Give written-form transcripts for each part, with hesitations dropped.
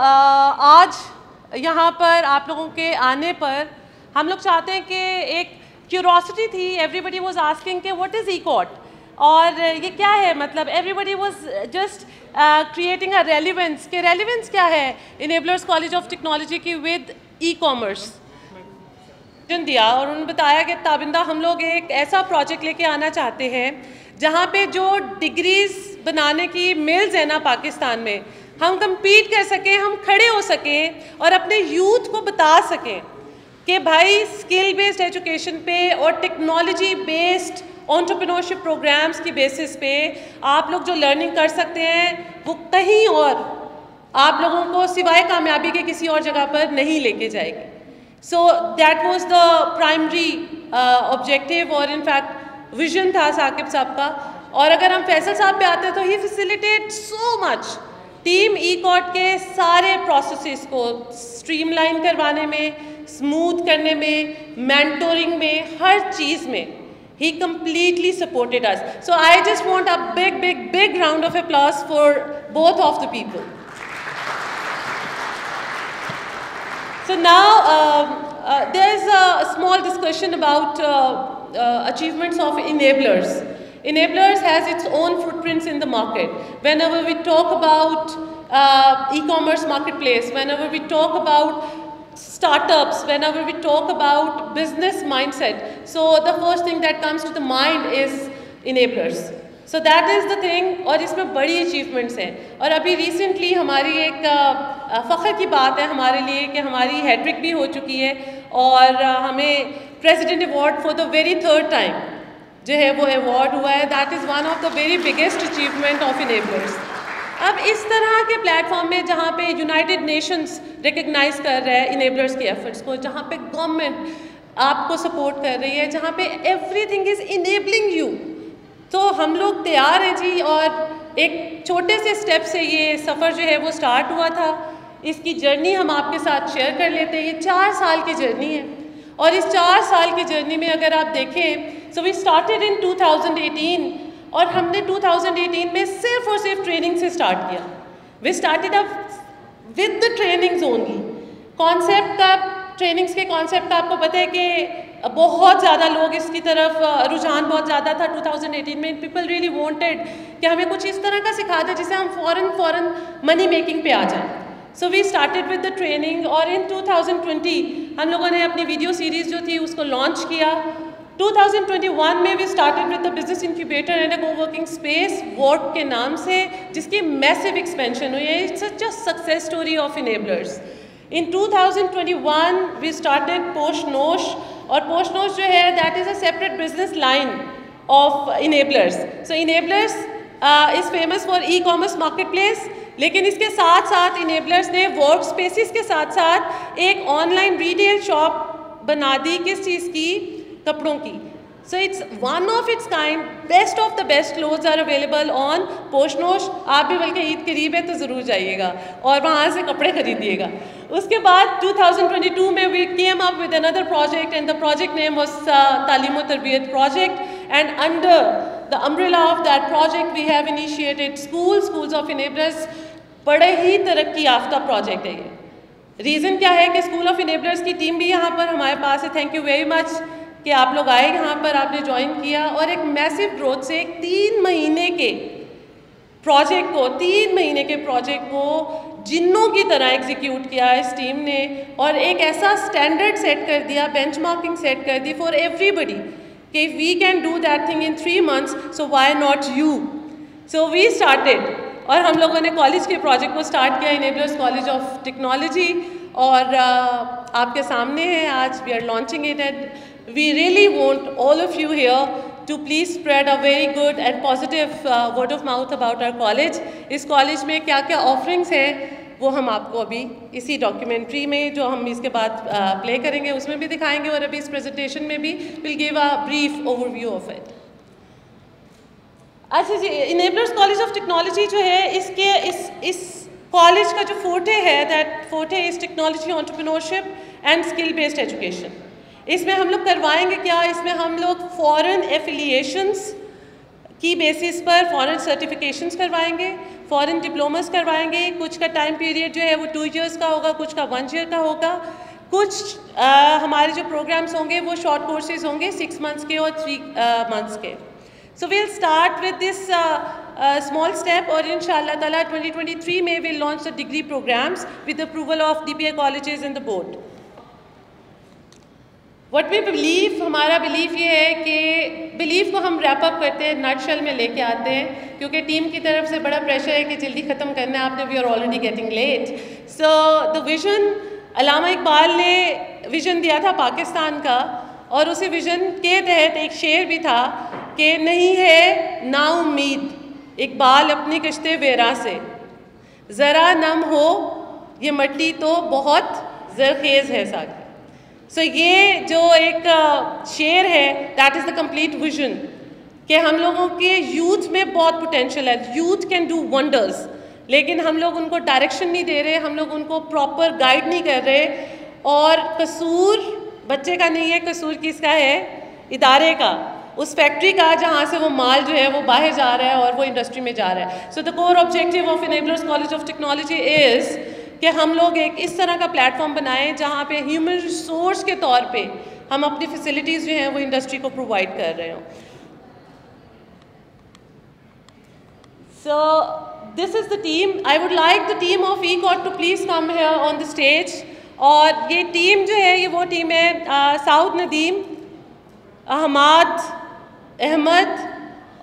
आज यहाँ पर आप लोगों के आने पर हम लोग चाहते हैं कि एक क्यूरोसिटी थी, एवरीबडी वाज आस्किंग कि व्हाट इज़ ई-कॉट और ये क्या है, मतलब everybody was just creating a relevance कि रेलिवेंस क्या है इनेबलर्स कॉलेज ऑफ टेक्नोलॉजी की विद ई-कॉमर्स दिया। और उन्होंने बताया कि ताबिंदा हम लोग एक ऐसा प्रोजेक्ट लेके आना चाहते हैं जहाँ पे जो डिग्रीज बनाने की मिल्स है ना पाकिस्तान में, हम compete कर सकें, हम खड़े हो सकें और अपने यूथ को बता सकें कि भाई स्किल बेस्ड एजुकेशन पे और टेक्नोलॉजी बेस्ड एंटरप्रेन्योरशिप प्रोग्राम्स की बेसिस पे आप लोग जो लर्निंग कर सकते हैं वो कहीं और आप लोगों को सिवाय कामयाबी के किसी और जगह पर नहीं लेके जाएगी। So that was the primary objective और इनफैक्ट विजन था साकिब साहब का। और अगर हम फैसल साहब पे आते हैं तो ही फैसिलिटेट सो मच टीम ई-कॉट के सारे प्रोसेसेस को स्ट्रीमलाइन करवाने में, स्मूथ करने में, मेंटोरिंग में, हर चीज़ में he completely supported us. So I just want a big round of applause for both of the people. So now there's a small discussion about achievements of enablers. Enablers has its own footprints in the market. Whenever we talk about e-commerce marketplace, whenever we talk about startups, whenever we talk about business mindset, so the first thing that comes to the mind is enablers. So that is the thing. और इसमें बड़ी achievements हैं। और अभी recently हमारी एक फ़ख्र की बात है हमारे लिए कि हमारी हैट्रिक भी हो चुकी है और हमें President Award for the very third time जो है वो award हुआ है। That is one of the very biggest achievement of enablers. अब इस तरह के प्लेटफॉर्म में जहाँ पे यूनाइटेड नेशंस रिकग्नाइज कर रहा है इनेबलर्स के एफर्ट्स को, जहाँ पे गवर्नमेंट आपको सपोर्ट कर रही है, जहाँ पे एवरीथिंग इज़ इनेबलिंग यू, तो हम लोग तैयार हैं जी। और एक छोटे से स्टेप से ये सफ़र जो है वो स्टार्ट हुआ था। इसकी जर्नी हम आपके साथ शेयर कर लेते हैं। ये 4 साल की जर्नी है और इस 4 साल की जर्नी में अगर आप देखें, सो वी स्टार्टेड इन 2018 और हमने 2018 में सिर्फ और सिर्फ ट्रेनिंग से स्टार्ट किया। We started up with the trainings only. Concept का, ट्रेनिंग्स के कॉन्सेप्ट का आपको पता है कि बहुत ज़्यादा लोग इसकी तरफ रुझान बहुत ज़्यादा था 2018 में। पीपल रियली वांटेड कि हमें कुछ इस तरह का सिखा दे जिससे हम फ़ौरन मनी मेकिंग पे आ जाएं। So we started with the training और इन 2020 हम लोगों ने अपनी वीडियो सीरीज़ जो थी उसको लॉन्च किया। 2021 में we started with the business incubator and a coworking space वॉट के नाम से, जिसकी मैसिव एक्सपेंशन हुई है। It's such a success story of Enablers. In 2021 we started Poshnosh और पोशनोश जो है that is a separate business line of Enablers. So Enablers is famous for e commerce marketplace, लेकिन इसके साथ साथ इनेबलर्स ने वर्क स्पेसिस के साथ साथ एक ऑनलाइन रिटेल शॉप बना दी। किस चीज़ की? कपड़ों की। So it's one of its kind, best of the best clothes are available on Poshnosh. आप भी बल्कि ईद करीब है तो ज़रूर जाइएगा और वहाँ से कपड़े खरीदिएगा। उसके बाद 2022 में we came up with another project and the project name was Taleem wa Tarbiyat project and under the umbrella of that project we have initiated schools of enablers. बड़े ही तरक्की याफ्ता प्रोजेक्ट है ये। रीज़न क्या है कि स्कूल ऑफ इनेबलर्स की टीम भी यहाँ पर हमारे पास है। थैंक यू वेरी मच कि आप लोग आए यहाँ पर, आपने ज्वाइन किया और एक मैसिव ग्रोथ से एक 3 महीने के प्रोजेक्ट को जिन्नों की तरह एग्जीक्यूट किया इस टीम ने और एक ऐसा स्टैंडर्ड सेट कर दिया, बेंचमार्किंग सेट कर दी फॉर एवरीबडी कि we can do that thing in 3 months, so why not you. So we started और हम लोगों ने कॉलेज के प्रोजेक्ट को स्टार्ट किया, इनेबलर्स कॉलेज ऑफ टेक्नोलॉजी, और आपके सामने है आज। We are launching it and we really want all of you here to please spread a very good and positive word of mouth about our college. इस college में क्या क्या offerings हैं वो हम आपको अभी इसी डॉक्यूमेंट्री में जो हम इसके बाद प्ले करेंगे उसमें भी दिखाएंगे और अभी इस प्रेजेंटेशन में भी will give a brief overview of it. अच्छा जी, इनेबलर्स कॉलेज ऑफ टेक्नोलॉजी जो है इसके इस कॉलेज का जो फोटे है दैट फोटे is technology entrepreneurship and skill based education. इसमें हम लोग करवाएंगे क्या? इसमें हम लोग फॉरेन एफिलिएशंस की बेसिस पर फॉरेन सर्टिफिकेशंस करवाएंगे, फॉरेन डिप्लोमास करवाएंगे। कुछ का टाइम पीरियड जो है वो 2 ईयर्स का होगा, कुछ का 1 ईयर का होगा। कुछ हमारे जो प्रोग्राम्स होंगे वो शॉर्ट कोर्सेज होंगे 6 मंथ्स के और 3 मंथ्स के। So we'll start with this small step, और inshallah ta'ala 2023 में we'll launch the degree programs with the approval of DPI colleges and the board. What we believe, हमारा belief ये है कि belief को हम wrap up करते हैं, nutshell में लेके आते हैं, क्योंकि टीम की तरफ से बड़ा प्रेशर है कि जल्दी ख़त्म करना है आपने, we are already getting late. So the vision, अल्लामा इकबाल ने विज़न दिया था पाकिस्तान का, और उसी विज़न के तहत एक शेर भी था कि नहीं है ना उम्मीद इकबाल अपनी कश्ते वेरा से, ज़रा नम हो ये मट्टी तो बहुत ज़रखेज़ है साकी। सो ये जो एक शेर है, that is the complete vision कि हम लोगों के यूथ में बहुत पोटेंशियल है, यूथ कैन डू वंडर्स, लेकिन हम लोग उनको डायरेक्शन नहीं दे रहे, हम लोग उनको प्रॉपर गाइड नहीं कर रहे। और कसूर बच्चे का नहीं है, कसूर किसका है? इदारे का, उस फैक्ट्री का जहाँ से वो माल जो है वो बाहर जा रहा है और वो इंडस्ट्री में जा रहा है। So the core objective of enablers college of technology is कि हम लोग एक इस तरह का प्लेटफॉर्म बनाएं जहाँ पे ह्यूमन रिसोर्स के तौर पे हम अपनी फैसिलिटीज़ जो हैं वो इंडस्ट्री को प्रोवाइड कर रहे हों। So this is the team. I would like the team of ECOT to please come here on the stage. और ये टीम जो है ये वो टीम है साउद नदीम, अहमद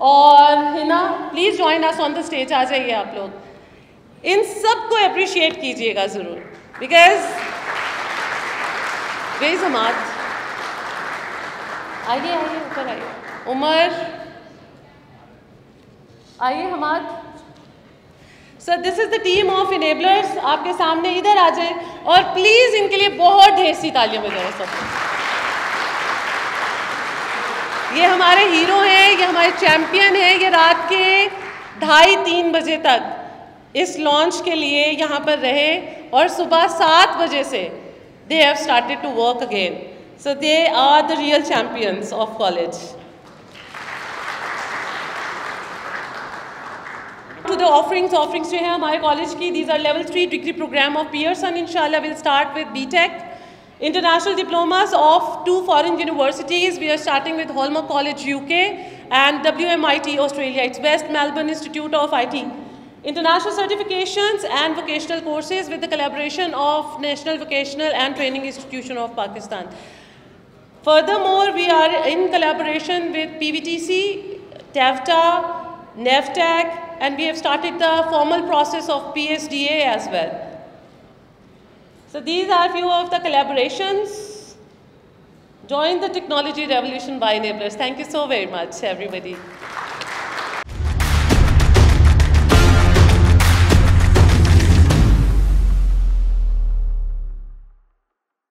और Hina. Please join us on the stage, आ जाइए आप लोग। इन सब को अप्रिशिएट कीजिएगा ज़रूर, बिकॉज वे इज़ हमाद। आइए आइए ऊपर आइए, उमर आइए Hamad. Sir this is the team of enablers, आपके सामने इधर आ जाएं और प्लीज़ इनके लिए बहुत ढेर सी तालियां बजाएं सब। ये हमारे हीरो हैं, ये हमारे चैम्पियन हैं। ये रात के 2:30-3 बजे तक इस लॉन्च के लिए यहाँ पर रहे और सुबह 7 बजे से they have started to work again. So they are the real champions of college. To the offerings जो हैं हमारे कॉलेज की, these are level 3 degree program of Pearson. Inshallah we'll start with BTech, international diplomas of 2 foreign universities. We are starting with Hallmark College UK and WMIT Australia. It's West Melbourne Institute of IT. International certifications and vocational courses with the collaboration of National Vocational and Training Institution of Pakistan. Furthermore, we are in collaboration with PVTC, TEFTA, NEVTEC, and we have started the formal process of PSDA as well. So these are few of the collaborations. Join the technology revolution by enablers. Thank you so very much, everybody.